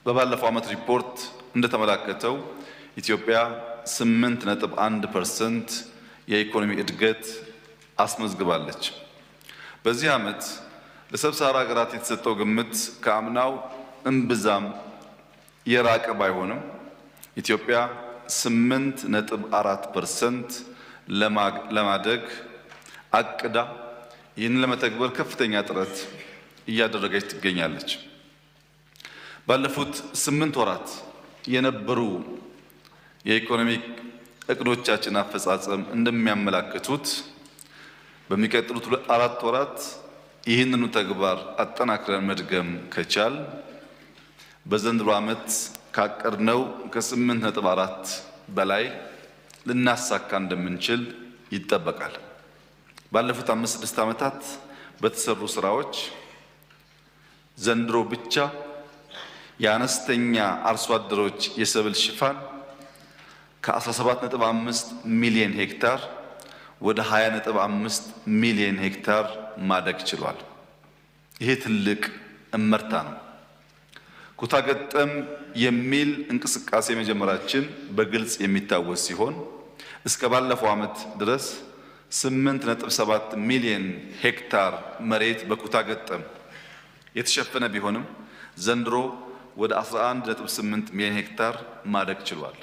በባለፈው ዓመት ሪፖርት እንደተመላከተው ኢትዮጵያ 8.1% የኢኮኖሚ እድገት አስመዝግባለች። በዚህ ዓመት ለሰብሳራ ሀገራት የተሰጠው ግምት ከአምናው እምብዛም የራቀ ባይሆንም ኢትዮጵያ 8.4% ለማደግ አቅዳ ይህንን ለመተግበር ከፍተኛ ጥረት እያደረገች ትገኛለች። ባለፉት 8 ወራት የነበሩ የኢኮኖሚክ እቅዶቻችን አፈጻጸም እንደሚያመላክቱት በሚቀጥሉት 4 ወራት ይህንኑ ተግባር አጠናክረን መድገም ከቻል በዘንድሮ ዓመት ካቀድነው ከ8.4 በላይ ልናሳካ እንደምንችል ይጠበቃል። ባለፉት 5-6 ዓመታት በተሰሩ ስራዎች ዘንድሮ ብቻ የአነስተኛ አርሶ አደሮች የሰብል ሽፋን ከ17.5 ሚሊዮን ሄክታር ወደ 20.5 ሚሊዮን ሄክታር ማደግ ችሏል። ይሄ ትልቅ እመርታ ነው። ኩታ ገጠም የሚል እንቅስቃሴ መጀመራችን በግልጽ የሚታወስ ሲሆን እስከ ባለፈው ዓመት ድረስ 8.7 ሚሊዮን ሄክታር መሬት በኩታ ገጠም የተሸፈነ ቢሆንም ዘንድሮ ወደ 11.8 ሚሊዮን ሄክታር ማደግ ችሏል።